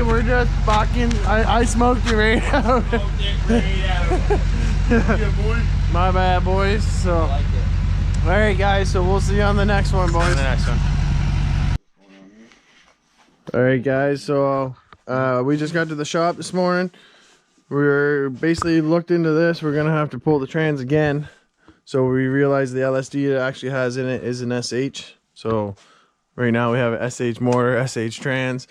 we're just fucking. I smoked it right out. Smoked it right out. Yeah, boy. My bad, boys. So, I like it. all right, guys. So we'll see you on the next one, boys. On the next one. All right, guys. So we just got to the shop this morning. We're basically looked into this. We're gonna have to pull the trans again. So we realized the LSD it actually has in it is an SH. So right now we have an SH motor, SH trans.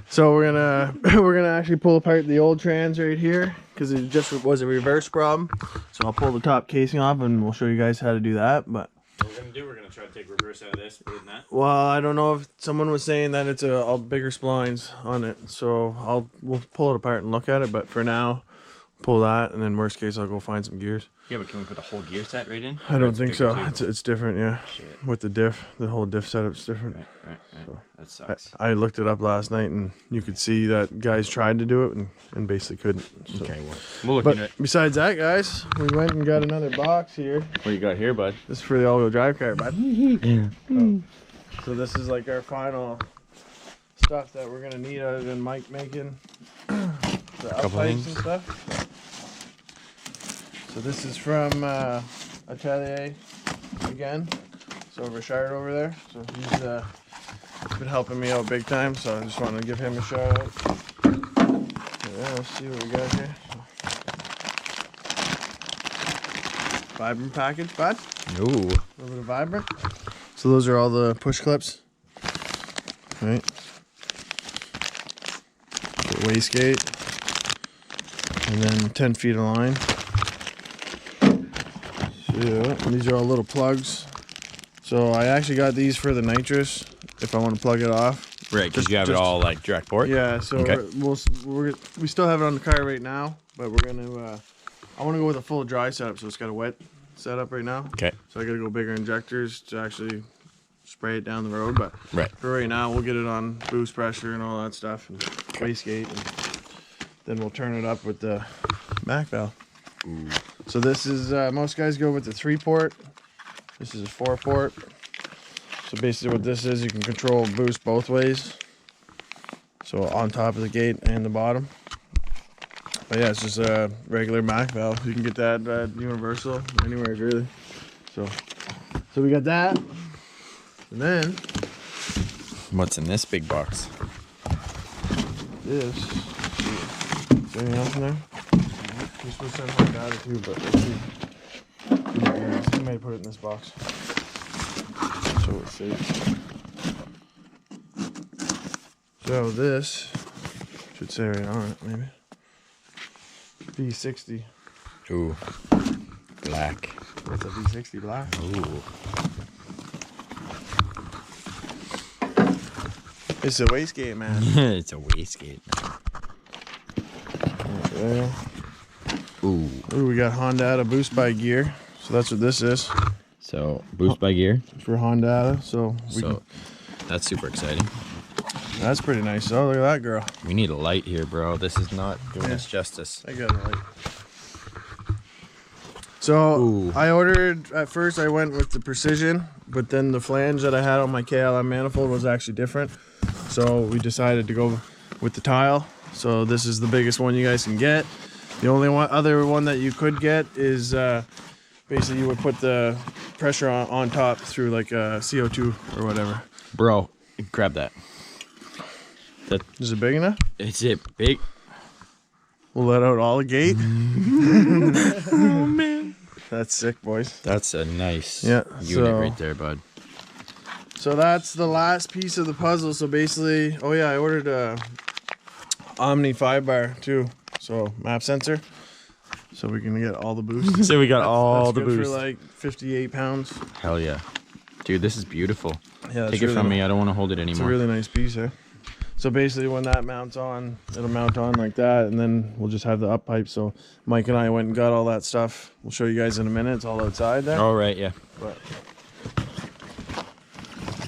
So we're gonna actually pull apart the old trans right here because it just was a reverse problem. So I'll pull the top casing off and we'll show you guys how to do that. But What we're gonna do, we're gonna try to take reverse out of this, put it in that. well, I don't know if someone was saying that it's a bigger splines on it. So we'll pull it apart and look at it. But for now, pull that and then worst case I'll go find some gears. Yeah, but can we put a whole gear set right in? I don't think so. It's different, yeah. Shit. With the diff, the whole diff setup's different. Right. So, That sucks. I looked it up last night and you could see that guys tried to do it and basically couldn't. So. Okay, well, we'll look But into it. besides that, guys, we went and got another box here. What you got here, bud? This is for the all-wheel drive car, bud. Yeah. So this is like our final stuff that we're gonna need other than Mike making the up pipes and stuff. So this is from Atelier again. So Richard over there. So he's been helping me out big time. So I just wanted to give him a shout out. Yeah, let's see what we got here. Vibrant package, bud. Ooh. A little bit of Vibrant. So those are all the push clips. Right. The wastegate. And then 10 feet of line. Yeah, these are all little plugs. So I actually got these for the nitrous if I want to plug it off. Right, because you have it all like direct port? Yeah, so Okay. we still have it on the car right now, but we're going to, I want to go with a full dry setup, so it's got a wet setup right now. Okay. So I got to go bigger injectors to actually spray it down the road, but Right. for right now we'll get it on boost pressure and all that stuff and wastegate, and then we'll turn it up with the Mac valve. Ooh. So this is most guys go with the 3-port. This is a 4-port. So basically what this is, you can control boost both ways, so on top of the gate and the bottom. But yeah, it's just a regular Mac valve. You can get that at Universal, anywhere really. So we got that. And then What's in this big box? this. Is anything else in there? You're supposed to send my data too, but let's see. He may put it in this box. So it's safe. So this should say right on it, maybe. V60. Ooh. Black. It's a V60 black. Ooh. It's a wastegate, man. It's a wastegate. There. Ooh. Ooh, we got Honda boost by gear. So that's what this is. So, boost by gear. For Honda. So That's super exciting. that's pretty nice. Oh, look at that girl. We need a light here, bro. This is not doing Yeah. us justice. I got it right. So Ooh. I ordered, at first I went with the Precision, but then the flange that I had on my KLM manifold was actually different. So we decided to go with the tile. So this is the biggest one you guys can get. The only other one that you could get is basically you would put the pressure on top through like a CO2 or whatever. Bro, grab that. Is it big enough? Is it big? We'll let out all the gate. Oh, man. That's sick, boys. That's a nice Yeah, unit right there, bud. So that's the last piece of the puzzle. So basically, oh yeah, I ordered a Omni 5-bar too. So map sensor. So we can get all the boost. So we got all That's the good boost. for like 58 pounds. Hell yeah. Dude, this is beautiful. Yeah, Take it from me. I don't want to hold it It's a anymore. really nice piece, eh? So basically when that mounts on, it'll mount on like that, and then we'll just have the up pipe. So Mike and I went and got all that stuff. We'll show you guys in a minute. It's all outside there. All right, yeah. But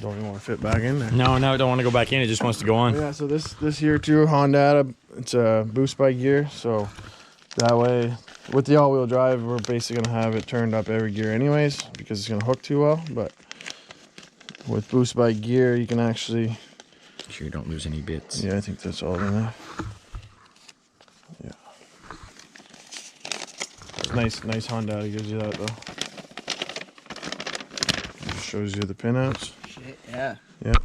don't even want to fit back in there. No, I don't want to go back in. It just wants to go on. Yeah, so this here too, Honda, it's a boost by gear. So that way, with the all-wheel drive, we're basically gonna have it turned up every gear anyways, because it's gonna hook too well. But with boost by gear, you can actually Sure you don't lose any bits. Yeah, I think that's all enough. Yeah. Nice Honda gives you that though. Just shows you the pinouts. Shit, yeah. Yep.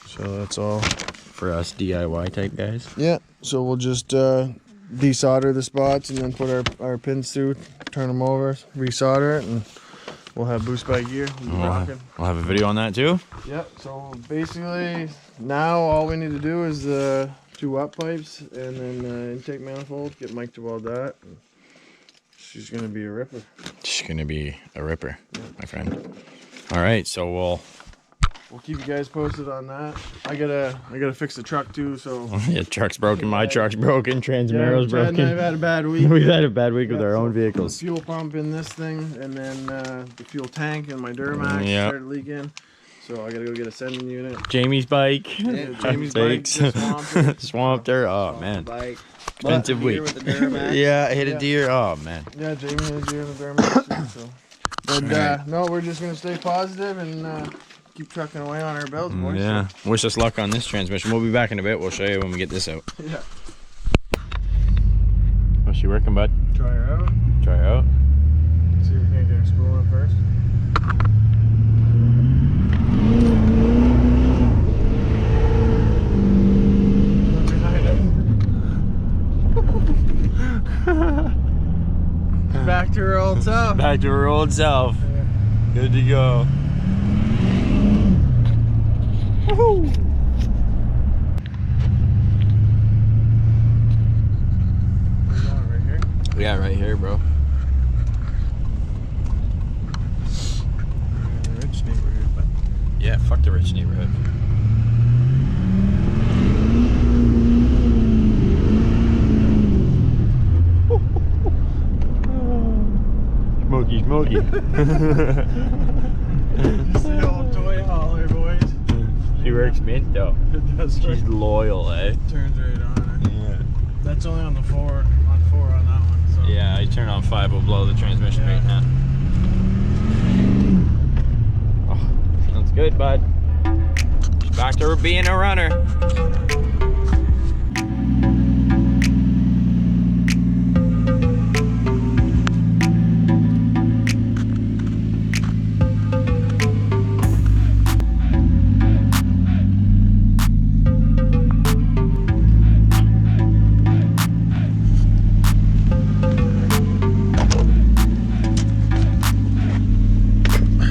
So that's all. For us DIY type guys. Yeah. So we'll just desolder the spots and then put our pins through, turn them over, resolder it, and we'll have Boost by gear. We'll be rocking. We'll have a video on that too. Yep. So basically, now all we need to do is 2 up pipes and then intake manifold. Get Mike to weld that. And she's gonna be a ripper. She's gonna be a ripper, my friend. All right, so we'll keep you guys posted on that. I gotta fix the truck too. So yeah, truck's broken. My truck's broken. Transmero's Chad broken. and I've had a bad week. We've had a bad week with our so own vehicles. Fuel pump in this thing, and then the fuel tank in my Duramax started leaking. So I gotta go get a sending unit. Jamie's bike. Yeah, Jamie's bike just swamped it. Swamped her. Oh man. Bike. Expensive week. With the Duramax. Yeah, I hit a deer. Oh man. Yeah, Jamie had a deer in the Duramax too. So. But no, we're just gonna stay positive and keep trucking away on our belts, boys. Yeah. Wish us luck on this transmission. We'll be back in a bit. We'll show you when we get this out. Yeah. How's she working, bud? Try her out. Try her out. See if we can't get her spooling first. Back to her old self. Back to her old self. Yeah. Good to go. Woohoo! Right here. Yeah, right here, bro. Rich neighborhood, but Yeah, fuck the rich neighborhood. Smoky. just the old toy hauler, boys. She works mint though. It does. She's loyal, eh? Turns right on her. Yeah. That's only on the four on that one. So. Yeah, I turn on 5, will blow the transmission right now. Oh, sounds good, bud. She's back to her being a runner.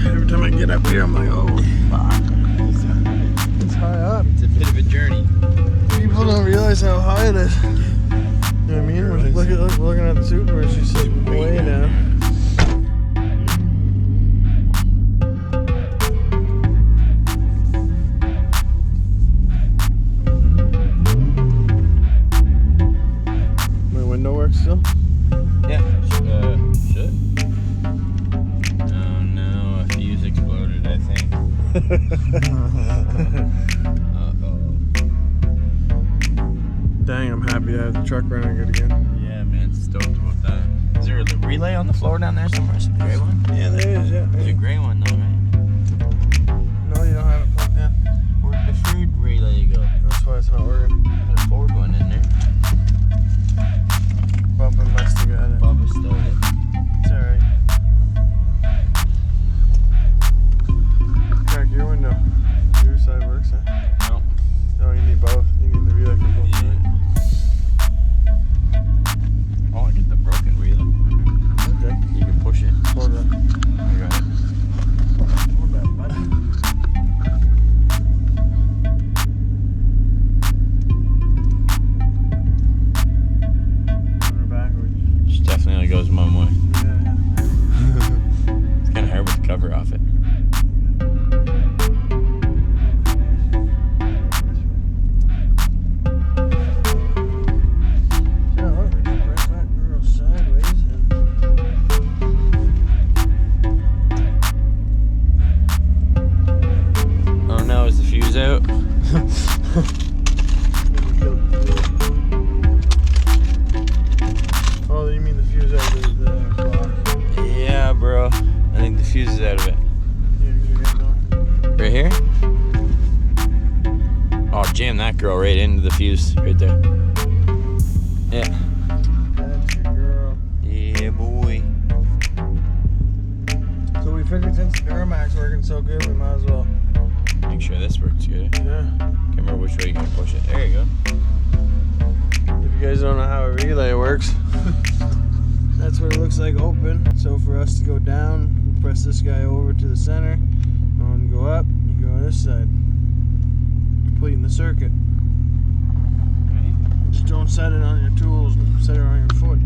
Every time I get up here, I'm like, oh, fuck. It's high up. It's a bit of a journey. People don't realize how high it is. You know what I mean? We're looking at the Super and she's sitting way down. My window works still? Yeah, should. Oh no, a fuse exploded, I think. Uh-oh. Dang, I'm happy I have the truck running good again. Yeah, man, stoked about that. Is there a relay on the floor down there somewhere? Is it a gray one? Yeah, there is, yeah. There's a gray one though, right? No, you don't have it plugged in. Where'd the food relay go? That's why it's not working. Got a forward one in there. Bubba must have got it. Bubba stole it. It's alright. Crack your window. Your side works, huh? No. No, you need both. You need the relay for both sides. Oh, I get the broken relay. Okay. You can push it. Hold that. I got it. Hold that, bud. We're backwards. She definitely goes one way. Yeah. It's kind of hard with the cover off it. Yeah, look, we just press that girl sideways and Oh no, is the fuse out? oh, you mean the fuse out of the clock? Yeah, bro. I think the fuse is out of it. Yeah, you're getting going. Right here? Oh, jam that girl right into the fuse right there. Yeah. That's your girl. Yeah, boy. So we figured since the Duramax working so good, we might as well. Make sure this works good. Yeah. Can't remember which way you can push it. There you go. If you guys don't know how a relay works, that's what it looks like open. So for us to go down, we press this guy over to the center. And go up, you go on this side. Completing the circuit. Just don't set it on your tools, set it on your foot.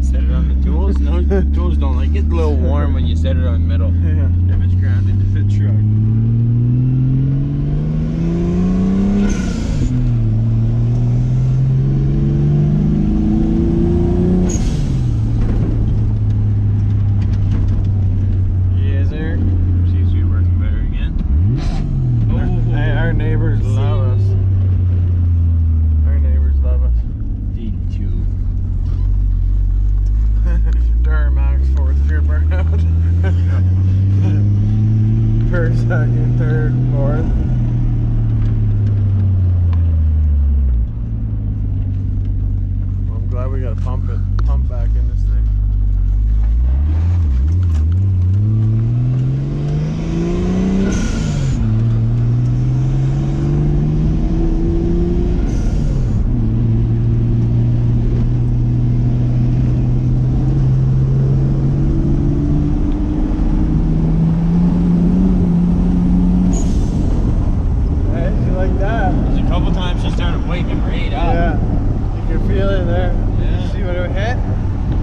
Set it on the tools? No, tools don't like it. It's a little warm when you set it on metal. Yeah. If it's grounded to the truck. Yes, sir. Seems to be working better again. Hey, our neighbors love us. Our neighbors love us. D2. Duramax fourth gear burnout. First, second, third, fourth. Well, I'm glad we got to pump back in this thing. There's a couple times she started waking right up. Yeah, you can feel it there. Yeah. See what it hit?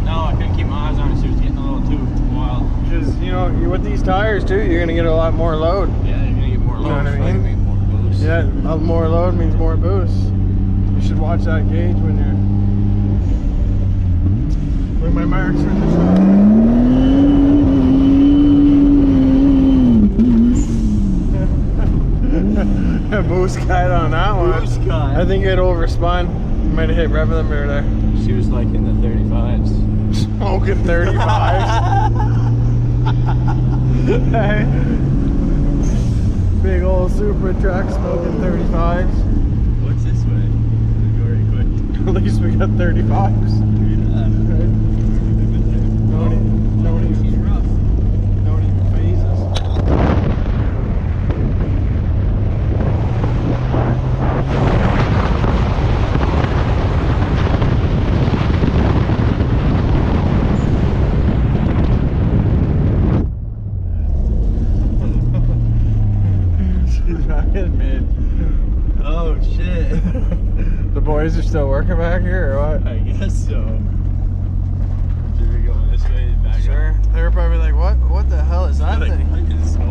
No, I couldn't keep my eyes on it. She was getting a little too wild. Because, you know, with these tires too, you're going to get a lot more load. Yeah, you're gonna get more You know load. what I mean? More boost. Yeah, more load means more boost. You should watch that gauge when you're... Look, my marks are in the shot. Boost kite on that one. Boost kite. I think it overspun. Might have hit rev limiter there. She was like in the 35s. Smoking 35s. Hey. Big old super truck smoking 35s. What's this way? Go right quick. At least we got 35s. Don't She's rough. even phase us. She's rocking mid. Oh shit. The boys are still working back here, or what? I guess so. Should we go this way and back Sure. up? They were probably like, what the hell is that Like, thing? what is going